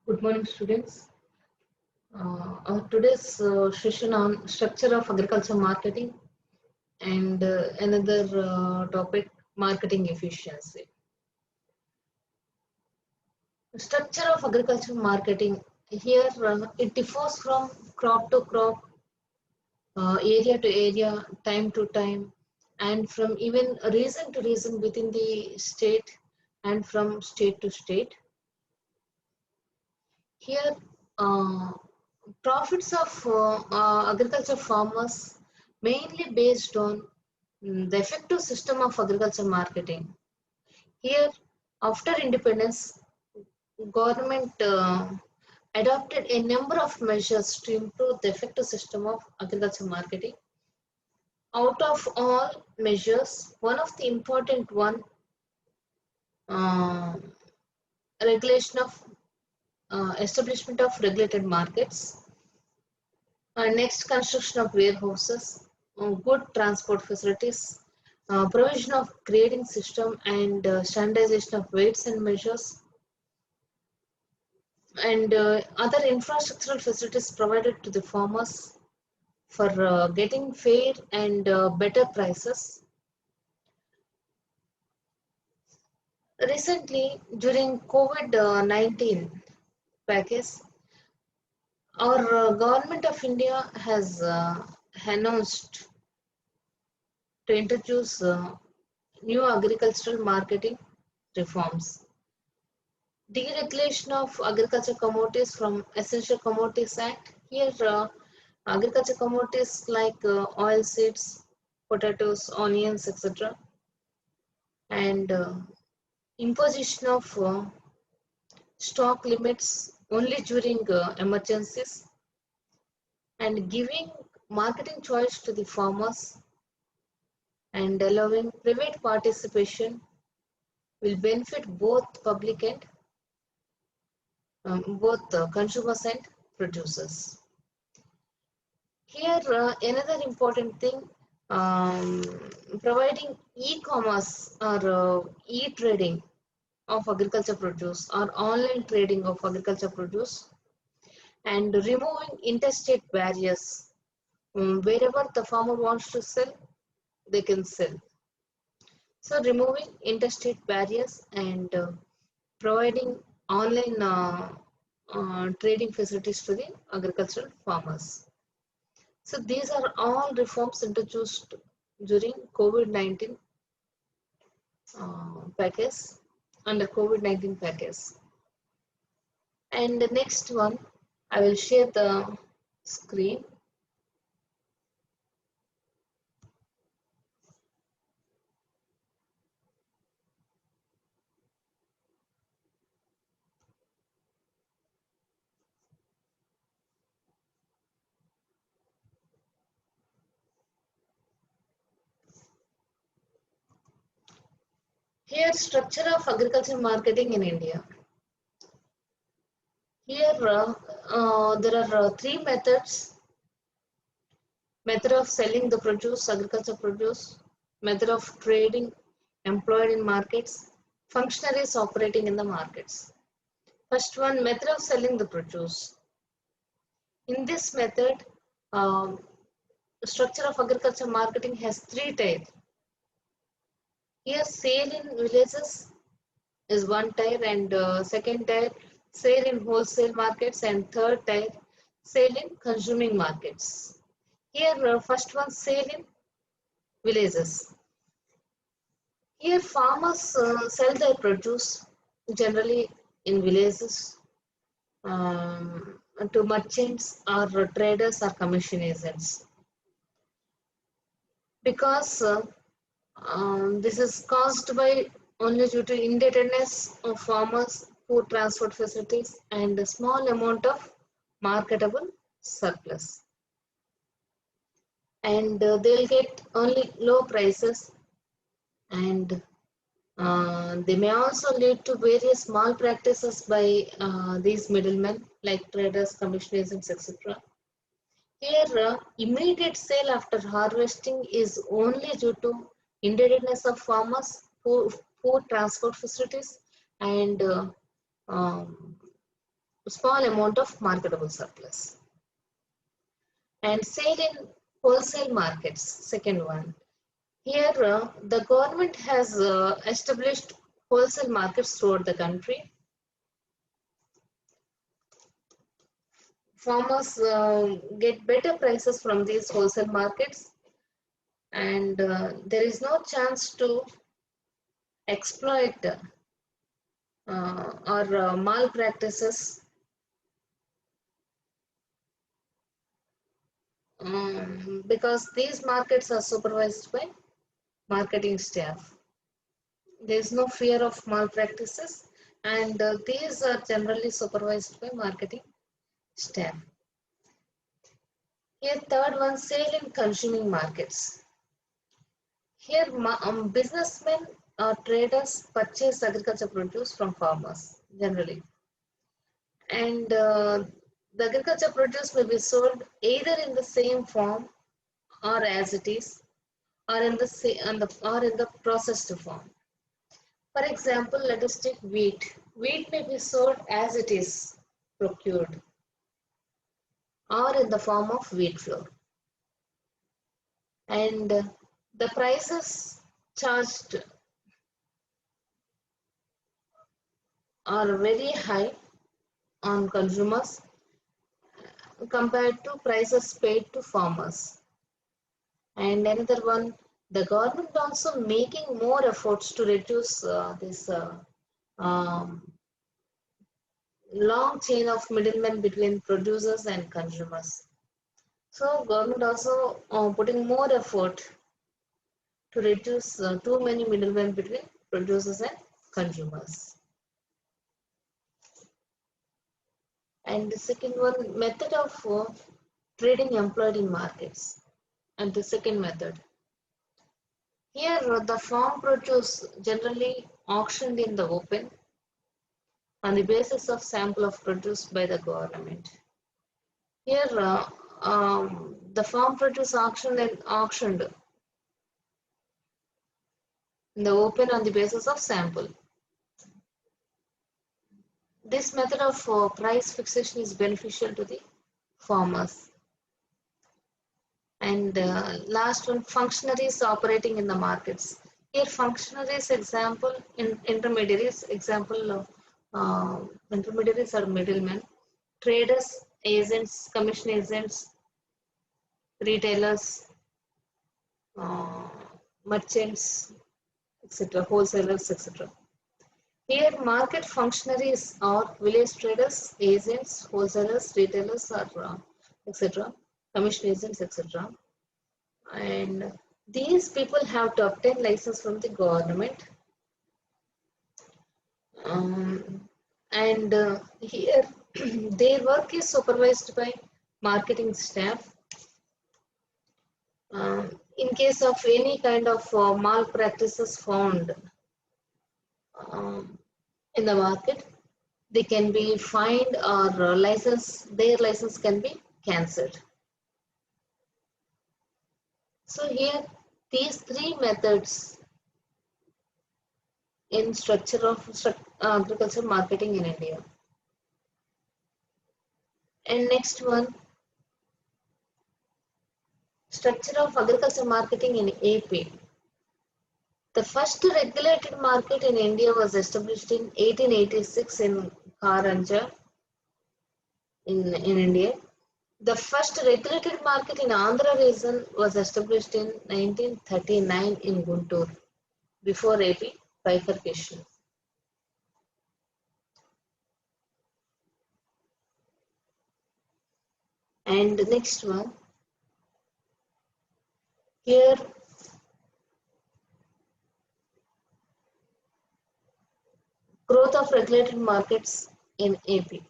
Good morning, students. Our today's session on structure of agriculture marketing and another topic, marketing efficiency. Structure of agriculture marketing. Here, it differs from crop to crop, area to area, time to time, and from even region to region within the state and from state to state. Here, uh, profits of agriculture farmers mainly based on the effective system of agriculture marketing. Here, after independence, government adopted a number of measures to improve the effective system of agriculture marketing. Out of all measures, one of the important one, uh, regulation of establishment of regulated markets. Next, construction of warehouses, good transport facilities, provision of grading system and standardization of weights and measures, and other infrastructural facilities provided to the farmers for getting fair and better prices. Recently, during COVID-19 package, our government of India has announced to introduce new agricultural marketing reforms. Deregulation of agriculture commodities from Essential Commodities Act. Here, agriculture commodities like oil seeds, potatoes, onions, etc., and imposition of stock limits only during emergencies, and giving marketing choice to the farmers and allowing private participation will benefit both public and both consumers and producers. Here, another important thing, um, providing e-commerce or e-trading of agriculture produce or online trading of agriculture produce, and removing interstate barriers. Wherever the farmer wants to sell, they can sell. So removing interstate barriers and providing online trading facilities to the agricultural farmers. So these are all reforms introduced during COVID-19 package, under COVID-19 package. And the next one, I will share the screen. Here, structure of agriculture marketing in India. Here, there are three methods. Method of selling the produce, agriculture produce, method of trading employed in markets, functionaries operating in the markets. First one, method of selling the produce. In this method, um, structure of agriculture marketing has three types. Here, sale in villages is one type, and second type, sale in wholesale markets, and third type, sale in consuming markets. Here, first one, sale in villages. Here, farmers sell their produce generally in villages to merchants or traders or commission agents. Because this is caused by only due to indebtedness of farmers, poor transport facilities, and a small amount of marketable surplus. And they'll get only low prices, and they may also lead to various malpractices by these middlemen like traders, commission agents, etc. Here, immediate sale after harvesting is only due to indebtedness of farmers, poor transport facilities, and um, small amount of marketable surplus. And sale in wholesale markets, second one. Here, the government has established wholesale markets throughout the country. Farmers get better prices from these wholesale markets, and there is no chance to exploit or malpractices because these markets are supervised by marketing staff. There is no fear of malpractices, and these are generally supervised by marketing staff. Here, third one, sale in consuming markets. Here, businessmen or traders purchase agriculture produce from farmers generally, and the agriculture produce may be sold either in the same form or as it is, or in the processed form. For example, let us take wheat. Wheat may be sold as it is procured, or in the form of wheat flour, and the prices charged are very high on consumers compared to prices paid to farmers. And another one, the government also making more efforts to reduce this um, long chain of middlemen between producers and consumers. So government also putting more effort to reduce too many middlemen between producers and consumers. And the second one, method of trading employed in markets. And the second method. Here, the farm produce generally auctioned in the open on the basis of sample of produce by the government. Here, the farm produce auctioned in the open on the basis of sample. This method of price fixation is beneficial to the farmers. And last one, functionaries operating in the markets. Here, functionaries example in intermediaries, example intermediaries are middlemen, traders, agents, commission agents, retailers, uh, merchants, etc., wholesalers, etc. Here, market functionaries are village traders, agents, wholesalers, retailers, or etc., commission agents, etc. And these people have to obtain license from the government. And here, their work is supervised by marketing staff. In case of any kind of malpractices found in the market, they can be fined or their license can be cancelled. So here, these three methods in structure of agriculture marketing in India. And next one, structure of agriculture marketing in AP. The first regulated market in India was established in 1886 in Karanja in India. The first regulated market in Andhra region was established in 1939 in Guntur, before AP bifurcation. And the next one, here growth of regulated markets in AP.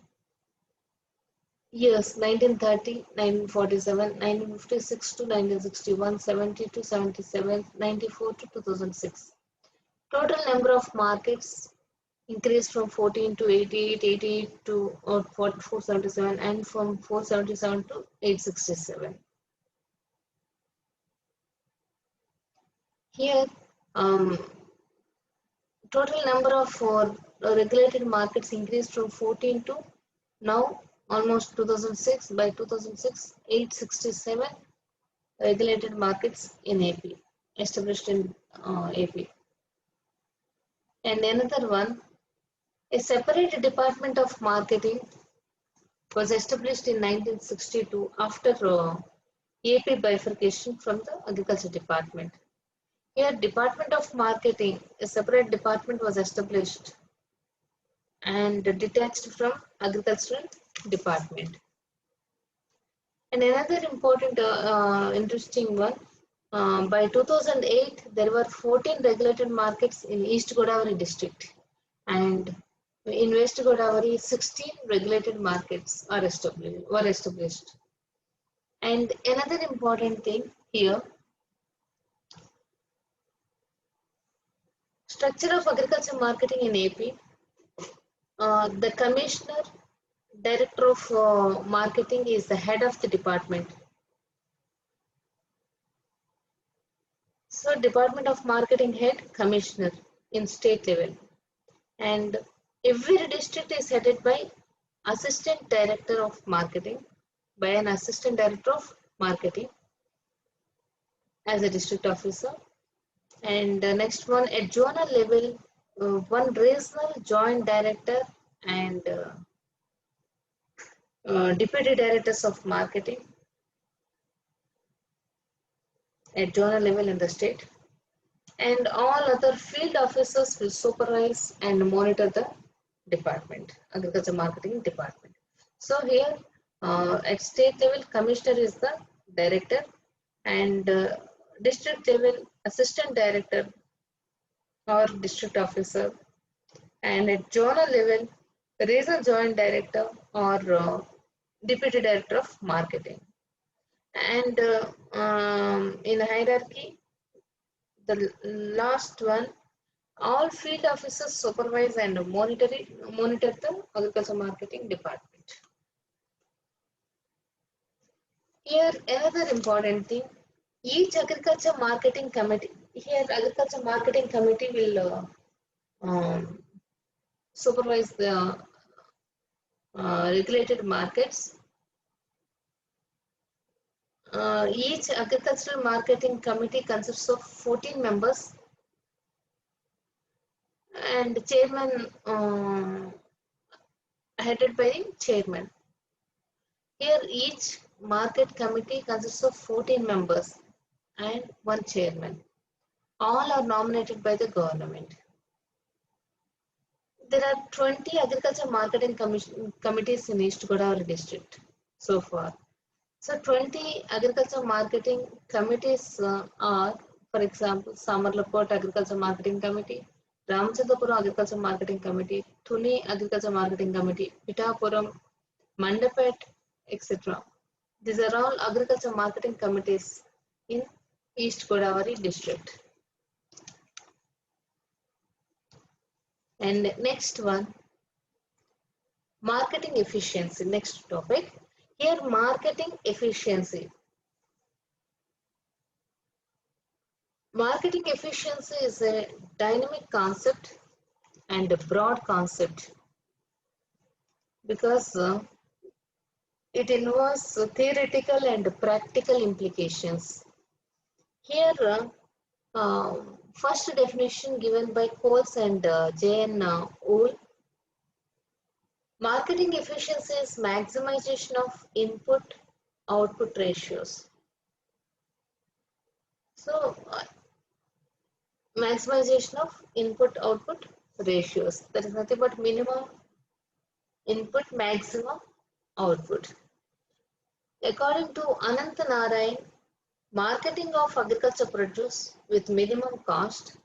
Years 1930, 1947, 1956 to 1961, 70 to 77, 94 to 2006. Total number of markets increased from 14 to 88, 88 to 477, and from 477 to 867. Here, total number of regulated markets increased from 14 to Now almost 2006, by 2006, 867 regulated markets in AP, established in AP. And another one, a separate department of marketing was established in 1962 after AP bifurcation from the Agriculture Department. Here, Department of Marketing, a separate department was established and detached from Agricultural Department. And another important, interesting one, by 2008, there were 14 regulated markets in East Godavari district, and in West Godavari, 16 regulated markets were established. And another important thing here, structure of agriculture marketing in AP, the commissioner, director of marketing is the head of the department. So Department of Marketing head, commissioner in state level. And every district is headed by assistant director of marketing, by an assistant director of marketing as a district officer. And the next one, at zonal level, one regional joint director and deputy directors of marketing at zonal level in the state. And all other field officers will supervise and monitor the department, agriculture marketing department. So here at state level, commissioner is the director, and district level, assistant director or district officer, and at zonal level, regional joint director or deputy director of marketing. And in hierarchy, the last one, all field officers supervise and monitor the agriculture marketing department. Here, another important thing, each agriculture marketing committee, here agriculture marketing committee will supervise the regulated markets. Each agricultural marketing committee consists of 14 members, and chairman headed by the chairman. Here each market committee consists of 14 members and one chairman. All are nominated by the government. There are 20 agriculture marketing committees in East Godavari district so far. So 20 agriculture marketing committees are, for example, Samarlapot Agriculture Marketing Committee, Ramachandrapuram Agriculture Marketing Committee, Thuni Agriculture Marketing Committee, Pitapuram, Mandapet, etc. These are all agriculture marketing committees in East Godavari district. And next one, marketing efficiency, next topic. Here, marketing efficiency. Marketing efficiency is a dynamic concept and a broad concept because it involves theoretical and practical implications. Here, first definition given by Coles and J.N. Wool. Marketing efficiency is maximization of input-output ratios. So, maximization of input-output ratios. That is nothing but minimum input, maximum output. According to Anant Narayan, marketing of agriculture produce with minimum cost,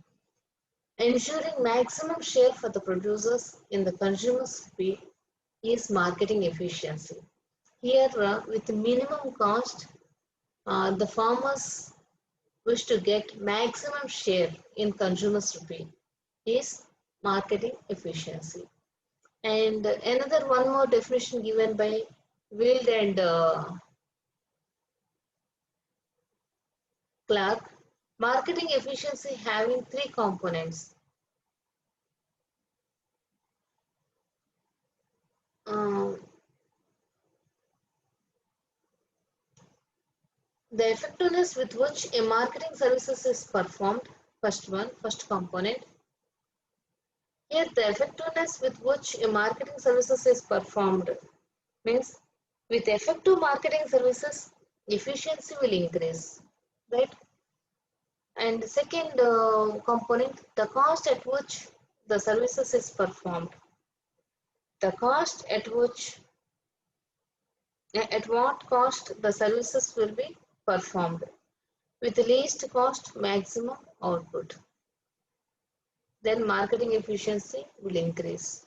ensuring maximum share for the producers in the consumer's pay is marketing efficiency. Here, with minimum cost, the farmers wish to get maximum share in consumers' pay is marketing efficiency. And another one more definition given by Wild and Clark, marketing efficiency having three components. The effectiveness with which a marketing services is performed, first component. Here the effectiveness with which a marketing services is performed means with effective marketing services, efficiency will increase, right? And second component, the cost at which the services is performed. The cost at which, at what cost the services will be performed. With the least cost, maximum output. Then marketing efficiency will increase.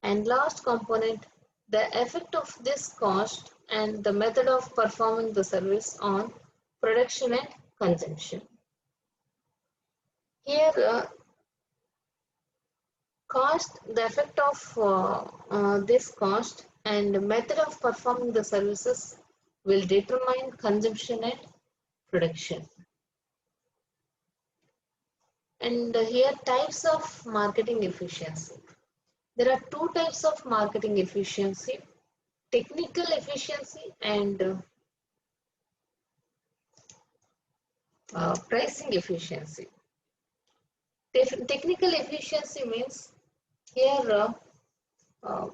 And last component, the effect of this cost and the method of performing the service on production and consumption. Here, the effect of this cost and method of performing the services will determine consumption and production. And here types of marketing efficiency. There are two types of marketing efficiency, technical efficiency and pricing efficiency. Technical efficiency means here uh,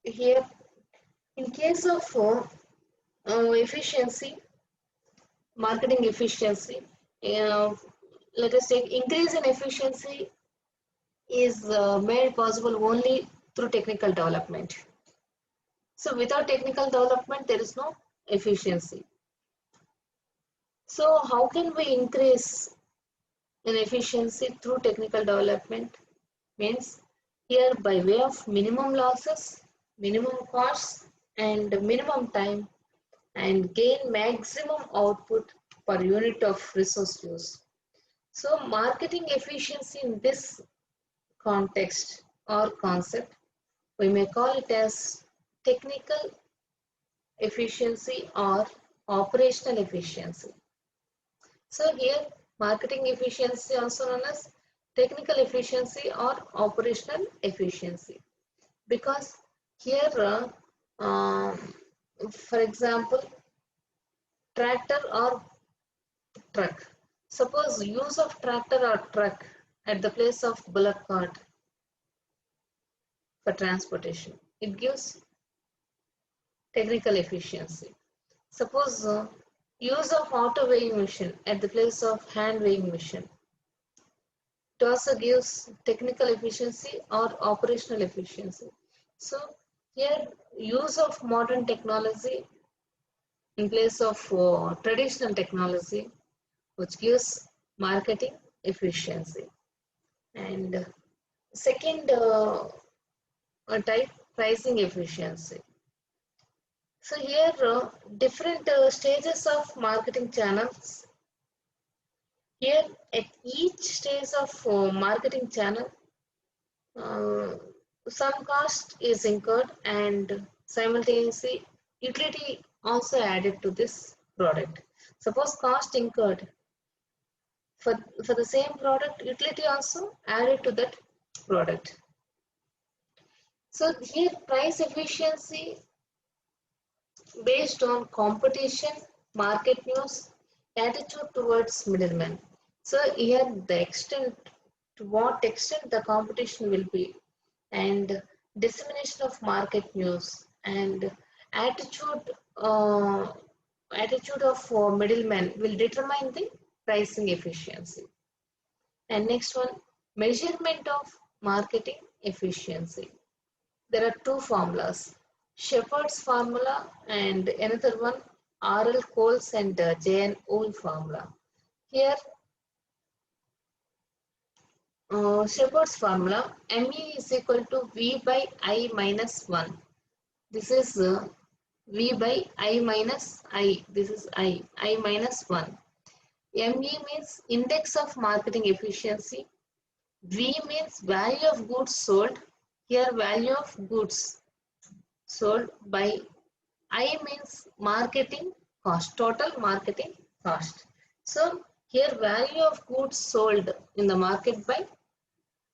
here in case of efficiency, marketing efficiency, uh, let us take increase in efficiency is made possible only through technical development. So without technical development, there is no efficiency. So how can we increase in efficiency through technical development? Means here by way of minimum losses, minimum costs and minimum time and gain maximum output per unit of resource use. So marketing efficiency in this context or concept, we may call it as technical efficiency or operational efficiency. So here marketing efficiency also known as technical efficiency or operational efficiency, because here for example tractor or truck. Suppose use of tractor or truck at the place of bullock cart for transportation. It gives technical efficiency. Suppose use of auto weighing machine at the place of hand weighing machine. It also gives technical efficiency or operational efficiency. So here use of modern technology in place of traditional technology, which gives marketing efficiency. And second type, pricing efficiency. So here different stages of marketing channels. Here at each stage of marketing channel, uh, some cost is incurred and simultaneously utility also added to this product. Suppose cost incurred for the same product, utility also added to that product. So here price efficiency based on competition, market news, attitude towards middlemen. So here the extent, to what extent the competition will be, and dissemination of market news and attitude attitude of middlemen will determine the pricing efficiency. And next one, measurement of marketing efficiency. There are two formulas, Shepard's formula and another one R.L. Coles and J.N. Ohl formula. Here Shepard's formula, ME is equal to V by I minus 1. This is V by I minus I. This is I minus 1. ME means index of marketing efficiency. V means value of goods sold. Here value of goods sold by I means marketing cost, total marketing cost. So here value of goods sold in the market by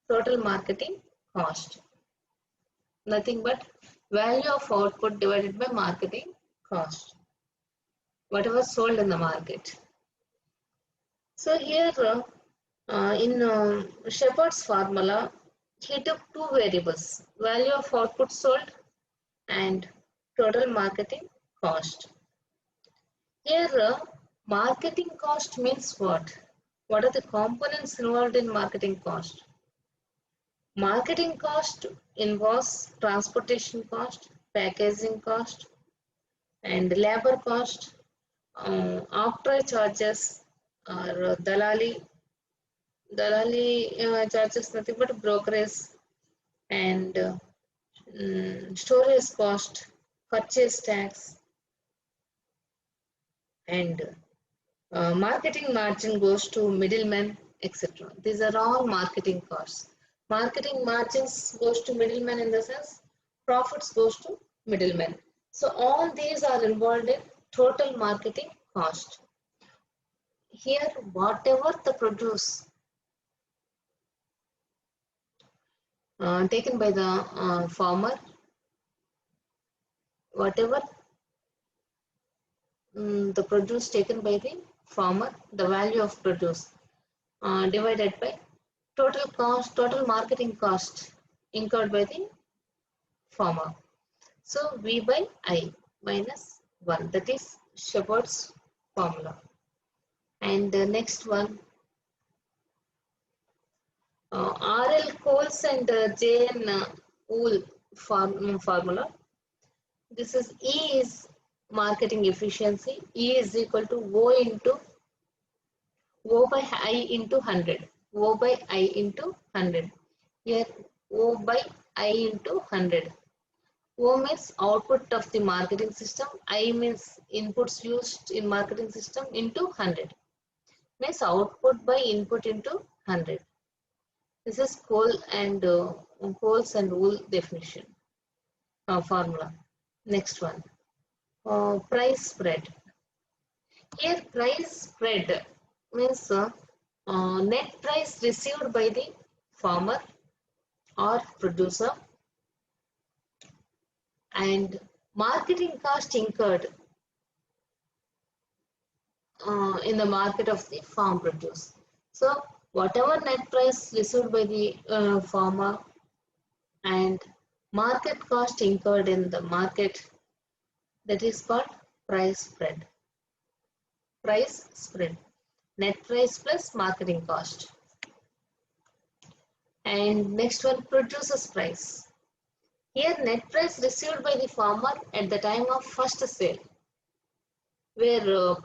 total marketing cost. Nothing but value of output divided by marketing cost, whatever sold in the market. So here in Shepard's formula, he took two variables, value of output sold and total marketing cost. Here marketing cost means what? What are the components involved in marketing cost? Marketing cost involves transportation cost, packaging cost, and labor cost, after charges or dalali charges nothing but brokerage and storage cost, purchase tax, and marketing margin goes to middlemen, etc. These are all marketing costs. Marketing margins goes to middlemen in the sense profits goes to middlemen. So all these are involved in total marketing cost. Here, whatever the produce taken by the farmer, whatever the produce taken by the farmer, the value of produce divided by total cost, total marketing cost incurred by the farmer. So V by I minus 1, that is Shepard's formula. And the next one, RL Coles and JN Wool formula. This is E is marketing efficiency. E is equal to O by I into 100. O by I into 100. Here O by I into 100. O means output of the marketing system. I means inputs used in marketing system into 100. Means output by input into 100. This is Coles and Wool definition formula. Next one, price spread. Here price spread means net price received by the farmer or producer and marketing cost incurred in the market of the farm produce. So whatever net price received by the farmer and market cost incurred in the market, that is called price spread. Price spread, net price plus marketing cost. And next one, producer's price. Here net price received by the farmer at the time of first sale, where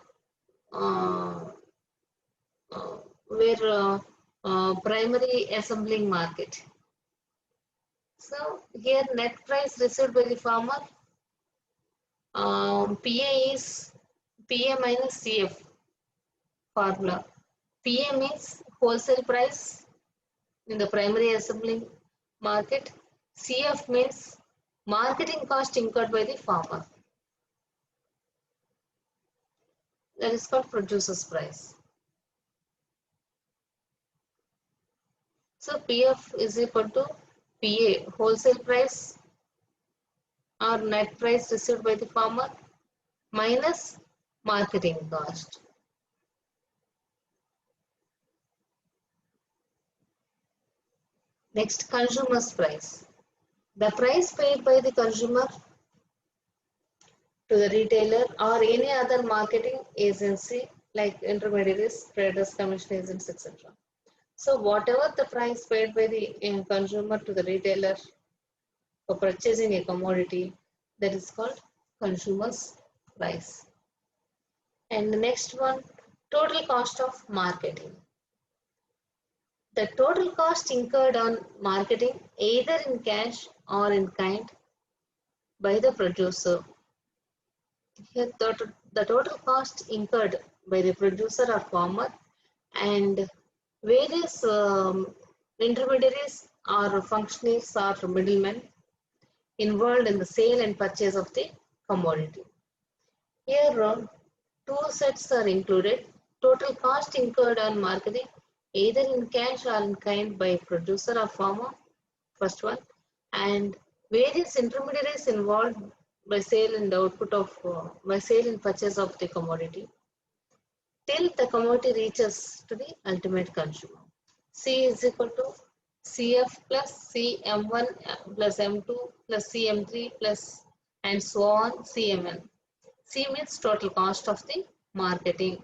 primary assembling market. So here net price received by the farmer, PA is PA minus CF formula. PA means wholesale price in the primary assembling market. CF means marketing cost incurred by the farmer. That is called producer's price. So PF is equal to PA, wholesale price or net price received by the farmer minus marketing cost. Next, consumer's price. The price paid by the consumer to the retailer or any other marketing agency like intermediaries, traders, commission agents, etc. So whatever the price paid by the consumer to the retailer for purchasing a commodity, that is called consumer's price. And the next one, total cost of marketing. The total cost incurred on marketing either in cash or in kind by the producer. Here the total cost incurred by the producer or farmer and various intermediaries or functionaries or middlemen involved in the sale and purchase of the commodity. Here two sets are included. Total cost incurred on marketing either in cash or in kind by producer or farmer, first one, and various intermediaries involved by sale and output of by sale and purchase of the commodity till the commodity reaches to the ultimate consumer. C is equal to CF plus CM1 plus M2 plus CM3 plus and so on CMN. C means total cost of the marketing.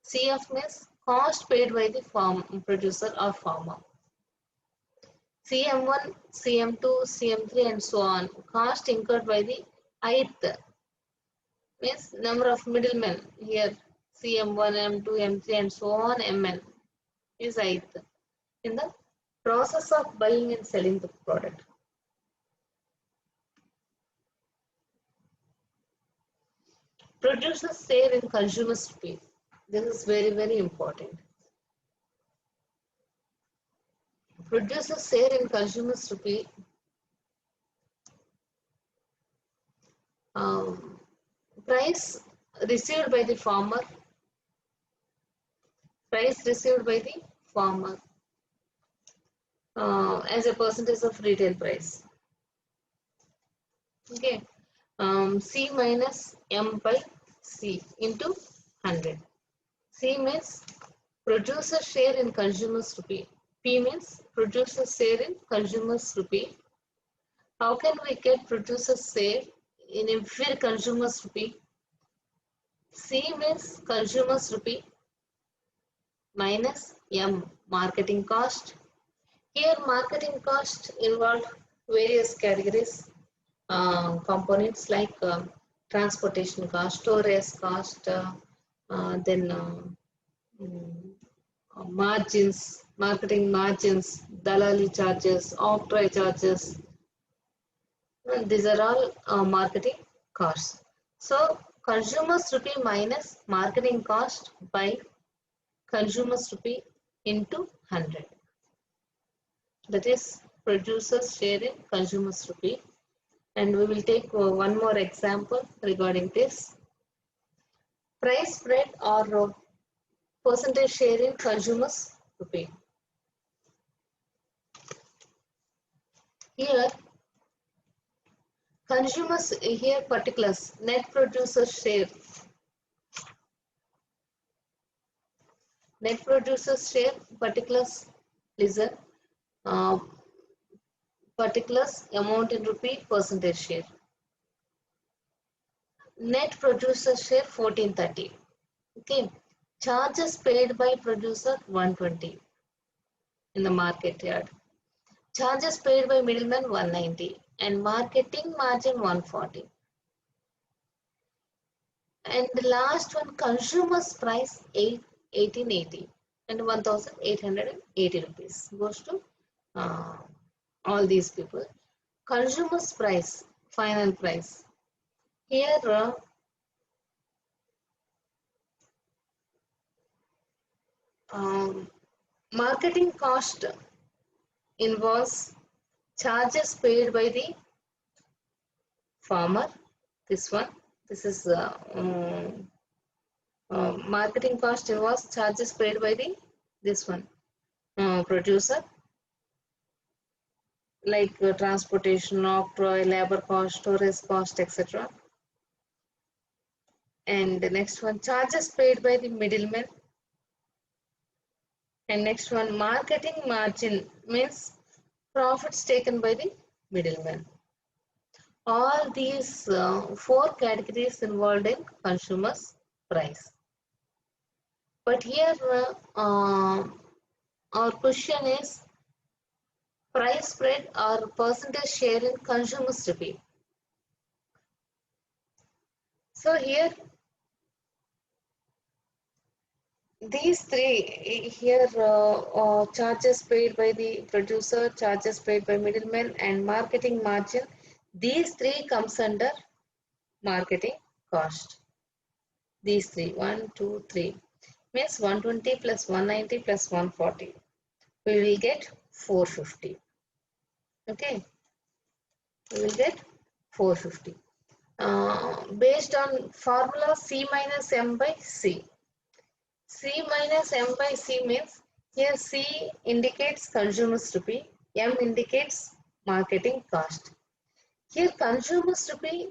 CF means cost paid by the farm producer or farmer. CM1, CM2, CM3 and so on cost incurred by the ith means number of middlemen here CM1, M2, M3 and so on MN is ith in the process of buying and selling the product. Producers share in consumers' rupee. This is very, very important. Producers share in consumers' rupee. Price received by the farmer. Price received by the farmer as a percentage of retail price. Okay. C minus M by C into 100. C means producer share in consumers' rupee. P means producer share in consumers' rupee. How can we get producer share in every consumer's rupee? C means consumers' rupee minus M marketing cost. Here marketing cost involved various categories, components like transportation cost, storage cost, then margins, marketing margins, dalali charges, octroi charges. And these are all marketing costs. So consumers rupee minus marketing cost by consumers rupee into 100. That is producers share in consumers rupee. And we will take one more example regarding this. Price spread or percentage share in consumers rupee. Here consumers, here particulars, net producer share. Net producer share particulars, listen, particulars amount in rupee percentage share. Net producer share 1430. Okay. Charges paid by producer 120 in the market yard. Charges paid by middleman 190 and marketing margin 140. And the last one, consumers price 1880 and 1880 rupees goes to all these people. Consumers price, final price. Here marketing cost involves charges paid by the farmer. This one, this is marketing cost involves charges paid by the this one producer, like transportation, octroi, labor cost, storage cost, etc. And the next one, charges paid by the middleman. And next one, marketing margin means profits taken by the middleman. All these four categories involved in consumers' price. But here our question is price spread or percentage share in consumers' rupee. So here these three here charges paid by the producer, charges paid by middleman and marketing margin, these three comes under marketing cost. These three, 1, 2, 3 means 120 plus 190 plus 140. We will get 450. Okay, we will get 450. Based on formula C minus M by C. C minus M by C means here C indicates consumers rupee, M indicates marketing cost. Here consumers rupee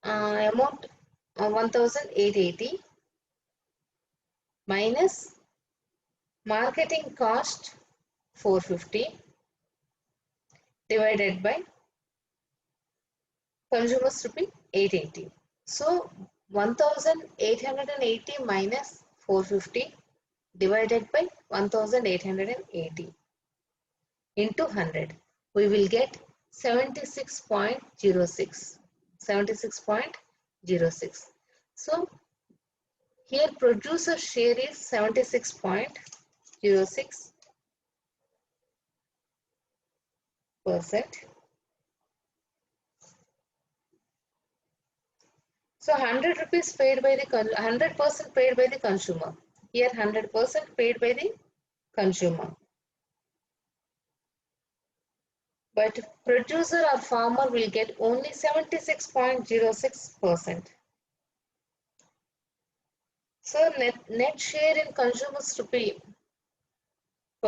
amount 1880 minus marketing cost 450 divided by consumers rupee 880. So 1880 minus 450 divided by 1880 into 100. We will get 76.06. 76.06. So here producer share is 76.06%. So 100 rupees paid by the 100% paid by the consumer. Here 100% paid by the consumer. But producer or farmer will get only 76.06%. So net share in consumers rupee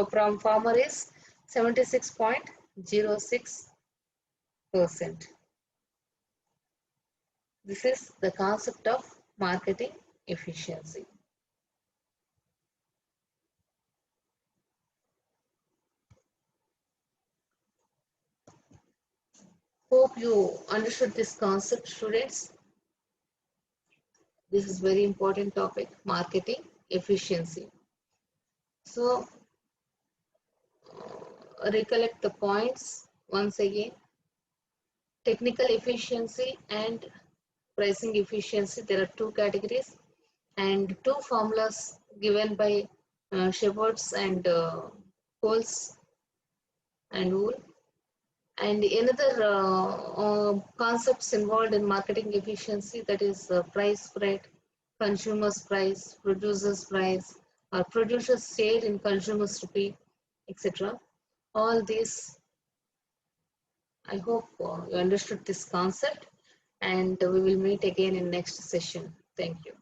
from farmer is 76.06%. This is the concept of marketing efficiency. Hope you understood this concept, students. This is very important topic, marketing efficiency. So recollect the points once again. Technical efficiency and pricing efficiency, there are two categories and two formulas given by Shepherds and Coles and Wool. And another concepts involved in marketing efficiency, that is price spread, consumer's price, producer's price, or producer's share in consumer's rupee, etc. All these, I hope you understood this concept, and we will meet again in next session. Thank you.